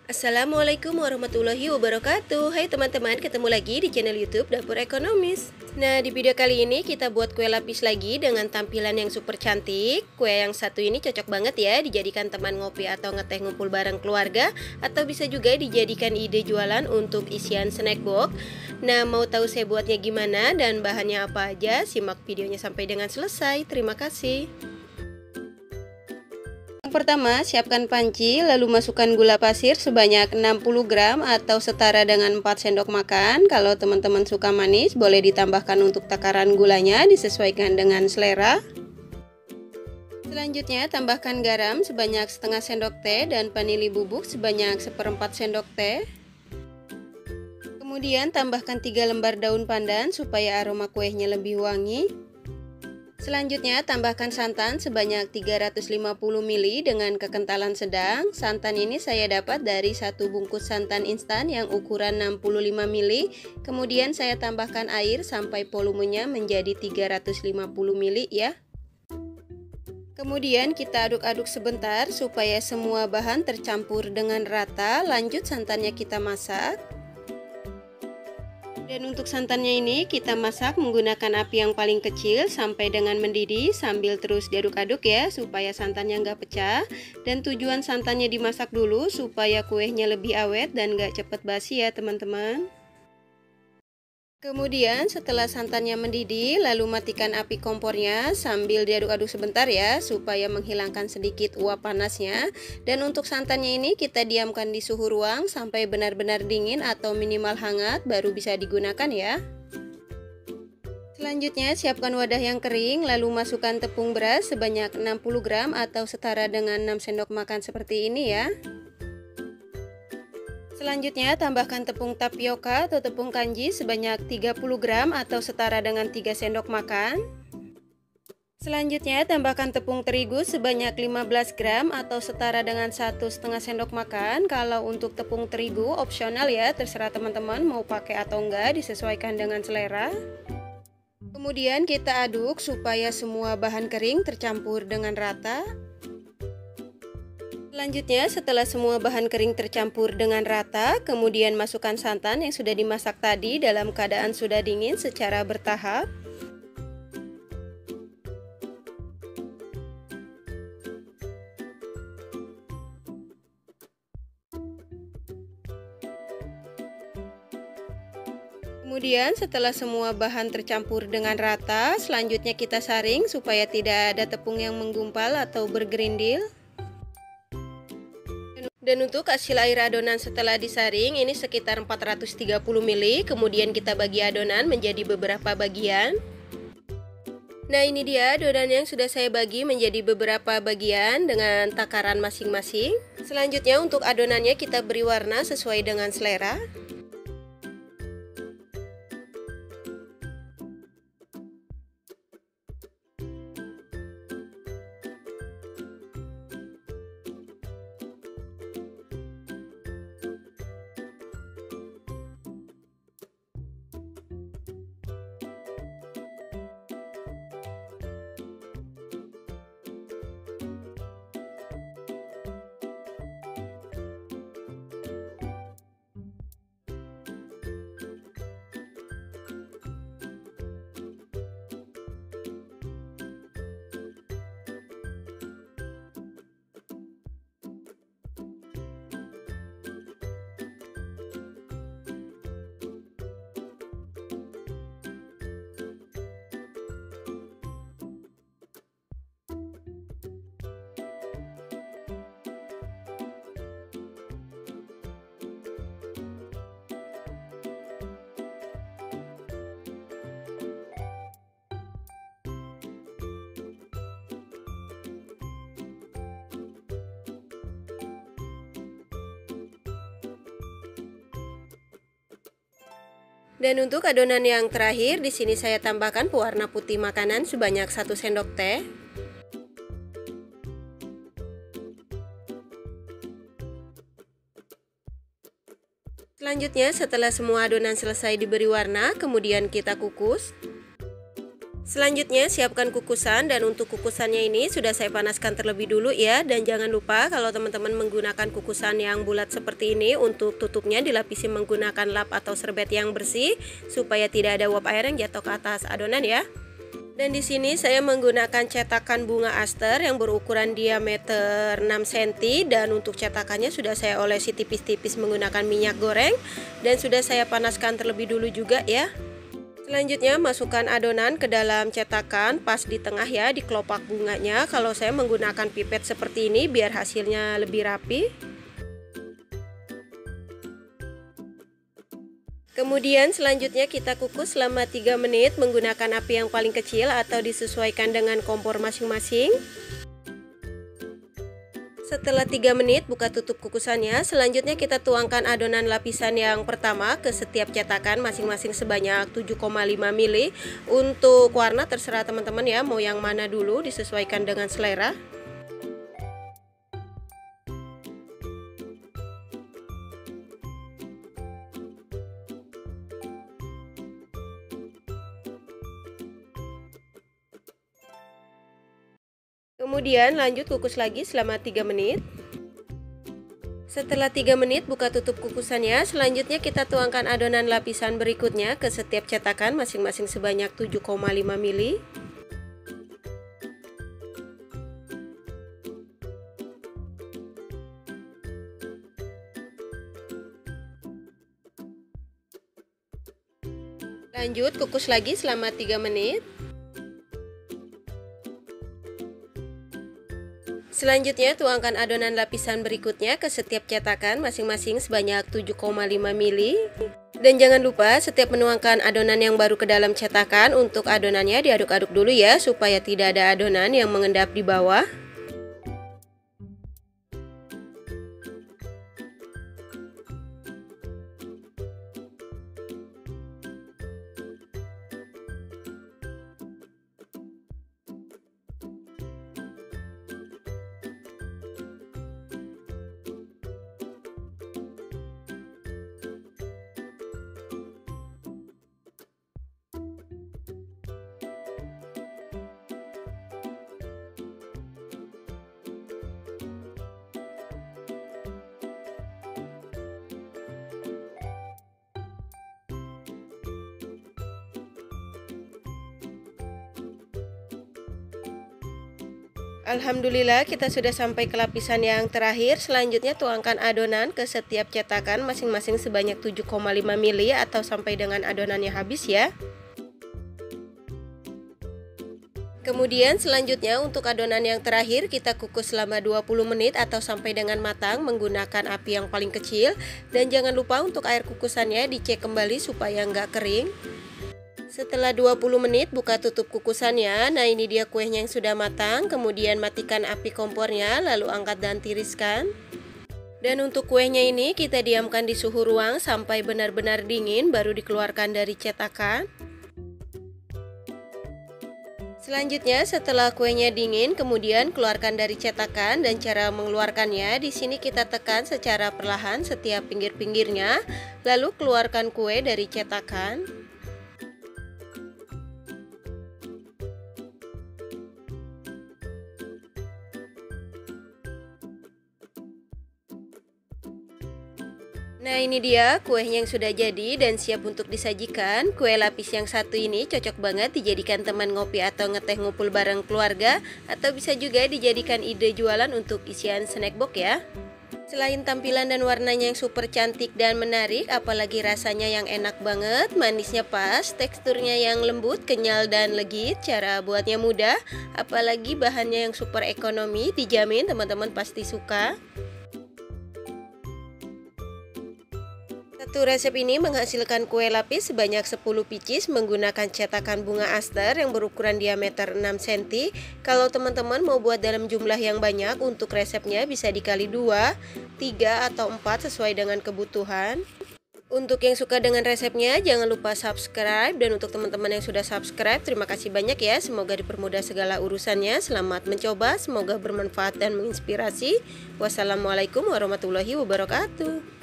Assalamualaikum warahmatullahi wabarakatuh. Hai teman-teman, ketemu lagi di channel YouTube Dapur Ekonomis. Nah, di video kali ini kita buat kue lapis lagi dengan tampilan yang super cantik. Kue yang satu ini cocok banget ya dijadikan teman ngopi atau ngeteh ngumpul bareng keluarga, atau bisa juga dijadikan ide jualan untuk isian snack box. Nah, mau tahu saya buatnya gimana dan bahannya apa aja? Simak videonya sampai dengan selesai. Terima kasih. Pertama, siapkan panci, lalu masukkan gula pasir sebanyak 60 gram atau setara dengan 4 sendok makan. Kalau teman-teman suka manis, boleh ditambahkan untuk takaran gulanya, disesuaikan dengan selera. Selanjutnya, tambahkan garam sebanyak setengah sendok teh dan vanili bubuk sebanyak seperempat sendok teh. Kemudian, tambahkan 3 lembar daun pandan supaya aroma kuenya lebih wangi. Selanjutnya, tambahkan santan sebanyak 350 ml dengan kekentalan sedang. Santan ini saya dapat dari satu bungkus santan instan yang ukuran 65 ml. Kemudian saya tambahkan air sampai volumenya menjadi 350 ml ya. Kemudian kita aduk-aduk sebentar supaya semua bahan tercampur dengan rata. Lanjut santannya kita masak. Dan untuk santannya ini kita masak menggunakan api yang paling kecil sampai dengan mendidih sambil terus diaduk-aduk ya supaya santannya nggak pecah. Dan tujuan santannya dimasak dulu supaya kuenya lebih awet dan nggak cepet basi ya teman-teman. Kemudian setelah santannya mendidih, lalu matikan api kompornya sambil diaduk-aduk sebentar ya supaya menghilangkan sedikit uap panasnya. Dan untuk santannya ini kita diamkan di suhu ruang sampai benar-benar dingin atau minimal hangat baru bisa digunakan ya. Selanjutnya siapkan wadah yang kering, lalu masukkan tepung beras sebanyak 60 gram atau setara dengan 6 sendok makan seperti ini ya. Selanjutnya tambahkan tepung tapioka atau tepung kanji sebanyak 30 gram atau setara dengan 3 sendok makan. Selanjutnya tambahkan tepung terigu sebanyak 15 gram atau setara dengan 1,5 sendok makan. Kalau untuk tepung terigu opsional ya, terserah teman-teman mau pakai atau enggak, disesuaikan dengan selera. Kemudian kita aduk supaya semua bahan kering tercampur dengan rata. Selanjutnya, setelah semua bahan kering tercampur dengan rata, kemudian masukkan santan yang sudah dimasak tadi dalam keadaan sudah dingin secara bertahap. Kemudian setelah semua bahan tercampur dengan rata, selanjutnya kita saring supaya tidak ada tepung yang menggumpal atau bergerindil. Dan untuk hasil air adonan setelah disaring ini sekitar 430 ml. Kemudian kita bagi adonan menjadi beberapa bagian. Nah, ini dia adonan yang sudah saya bagi menjadi beberapa bagian dengan takaran masing-masing. Selanjutnya untuk adonannya kita beri warna sesuai dengan selera. Dan untuk adonan yang terakhir, di sini saya tambahkan pewarna putih makanan sebanyak 1 sendok teh. Selanjutnya, setelah semua adonan selesai diberi warna, kemudian kita kukus. Selanjutnya siapkan kukusan, dan untuk kukusannya ini sudah saya panaskan terlebih dulu ya. Dan jangan lupa kalau teman-teman menggunakan kukusan yang bulat seperti ini, untuk tutupnya dilapisi menggunakan lap atau serbet yang bersih supaya tidak ada uap air yang jatuh ke atas adonan ya. Dan di sini saya menggunakan cetakan bunga aster yang berukuran diameter 6 cm, dan untuk cetakannya sudah saya olesi tipis-tipis menggunakan minyak goreng dan sudah saya panaskan terlebih dulu juga ya. Selanjutnya masukkan adonan ke dalam cetakan pas di tengah ya, di kelopak bunganya. Kalau saya menggunakan pipet seperti ini biar hasilnya lebih rapi. Kemudian selanjutnya kita kukus selama 3 menit menggunakan api yang paling kecil atau disesuaikan dengan kompor masing-masing. Setelah 3 menit buka tutup kukusannya. Selanjutnya kita tuangkan adonan lapisan yang pertama ke setiap cetakan masing-masing sebanyak 7,5 ml. Untuk warna terserah teman-teman ya, mau yang mana dulu, disesuaikan dengan selera. Kemudian lanjut kukus lagi selama 3 menit. Setelah 3 menit buka tutup kukusannya. Selanjutnya kita tuangkan adonan lapisan berikutnya ke setiap cetakan masing-masing sebanyak 7,5 ml. Lanjut kukus lagi selama 3 menit. Selanjutnya tuangkan adonan lapisan berikutnya ke setiap cetakan masing-masing sebanyak 7,5 ml. Dan jangan lupa setiap menuangkan adonan yang baru ke dalam cetakan, untuk adonannya diaduk-aduk dulu ya supaya tidak ada adonan yang mengendap di bawah. Alhamdulillah kita sudah sampai ke lapisan yang terakhir. Selanjutnya tuangkan adonan ke setiap cetakan masing-masing sebanyak 7,5 ml atau sampai dengan adonannya habis ya. Kemudian selanjutnya untuk adonan yang terakhir kita kukus selama 20 menit atau sampai dengan matang menggunakan api yang paling kecil. Dan jangan lupa untuk air kukusannya dicek kembali supaya nggak kering. Setelah 20 menit buka tutup kukusannya. Nah ini dia kuenya yang sudah matang. Kemudian matikan api kompornya, lalu angkat dan tiriskan. Dan untuk kuenya ini kita diamkan di suhu ruang sampai benar-benar dingin baru dikeluarkan dari cetakan. Selanjutnya setelah kuenya dingin kemudian keluarkan dari cetakan, dan cara mengeluarkannya di sini kita tekan secara perlahan setiap pinggir-pinggirnya, lalu keluarkan kue dari cetakan. Nah ini dia kuenya yang sudah jadi dan siap untuk disajikan. Kue lapis yang satu ini cocok banget dijadikan teman ngopi atau ngeteh ngumpul bareng keluarga, atau bisa juga dijadikan ide jualan untuk isian snack box ya. Selain tampilan dan warnanya yang super cantik dan menarik, apalagi rasanya yang enak banget, manisnya pas, teksturnya yang lembut, kenyal dan legit. Cara buatnya mudah, apalagi bahannya yang super ekonomi, dijamin teman-teman pasti suka. Satu resep ini menghasilkan kue lapis sebanyak 10 pieces menggunakan cetakan bunga aster yang berukuran diameter 6 cm. Kalau teman-teman mau buat dalam jumlah yang banyak, untuk resepnya bisa dikali 2, 3, atau 4 sesuai dengan kebutuhan. Untuk yang suka dengan resepnya jangan lupa subscribe, dan untuk teman-teman yang sudah subscribe terima kasih banyak ya. Semoga dipermudah segala urusannya. Selamat mencoba, semoga bermanfaat dan menginspirasi. Wassalamualaikum warahmatullahi wabarakatuh.